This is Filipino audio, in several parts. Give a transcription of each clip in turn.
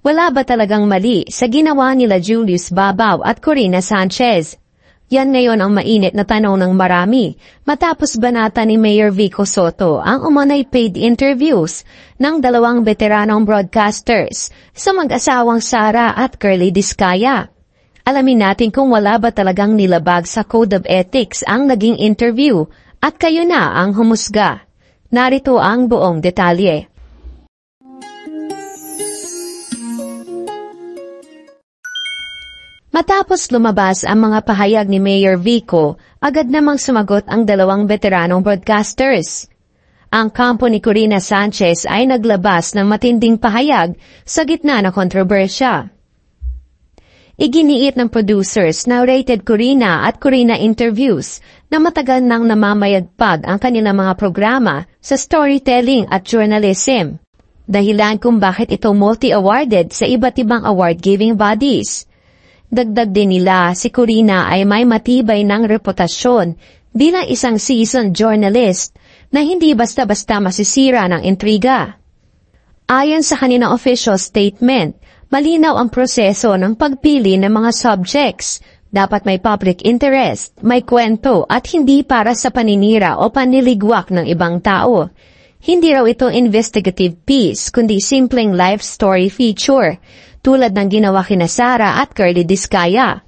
Wala ba talagang mali sa ginawa nila Julius Babaw at Corina Sanchez? Yan ngayon ang mainit na tanong ng marami, matapos banata ni Mayor Vico Soto ang umanay paid interviews ng dalawang veteranong broadcasters sa mag-asawang Sara at Curly Discaya. Alamin natin kung wala ba talagang nilabag sa Code of Ethics ang naging interview at kayo na ang humusga. Narito ang buong detalye. Matapos lumabas ang mga pahayag ni Mayor Vico, agad namang sumagot ang dalawang veteranong broadcasters. Ang kampo ni Corina Sanchez ay naglabas ng matinding pahayag sa gitna ng kontrobersya. Iginiit ng producers na rated Corina at Corina interviews na matagal nang namamayagpag ang kanilang mga programa sa storytelling at journalism. Dahilan kung bakit ito multi-awarded sa iba't ibang award-giving bodies. Dagdag din nila, si Corina ay may matibay ng reputasyon bilang isang seasoned journalist na hindi basta-basta masisira ng intriga. Ayon sa kanilang official statement, malinaw ang proseso ng pagpili ng mga subjects. Dapat may public interest, may kwento at hindi para sa paninira o panliligwak ng ibang tao. Hindi raw ito investigative piece kundi simpleng life story feature, tulad ng ginawa kina Sara at Curly Discaya.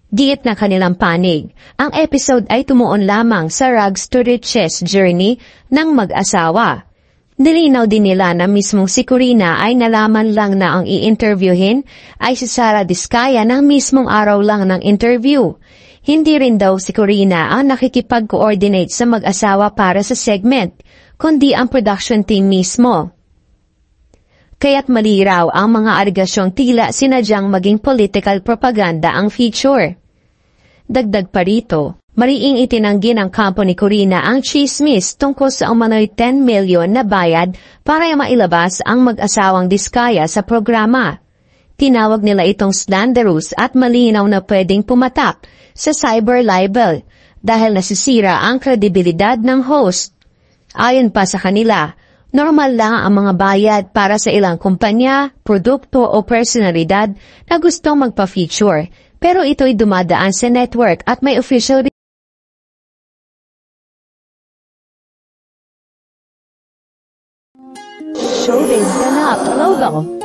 Giit na kanilang panig, ang episode ay tumuon lamang sa rags to riches journey ng mag-asawa. Nilinaw din nila na mismong si Corina ay nalaman lang na ang i-interviewin ay si Sara Discaya ng mismong araw lang ng interview. Hindi rin daw si Corina ang nakikipag-coordinate sa mag-asawa para sa segment, kundi ang production team mismo. Kaya't mali raw ang mga alegasyong tila sinadyang maging political propaganda ang feature. Dagdag pa rito, mariing itinanggi ng kampo ni Corina ang chismis tungkol sa umano'y 10 million na bayad para mailabas ang mag-asawang Discaya sa programa. Tinawag nila itong slanderous at malinaw na pwedeng pumatak sa cyber libel dahil nasisira ang kredibilidad ng host. Ayon pa sa kanila, normal lang ang mga bayad para sa ilang kumpanya, produkto o personalidad na gustong magpa-feature, pero ito'y dumadaan sa network at may official Showbiz Ganap logo.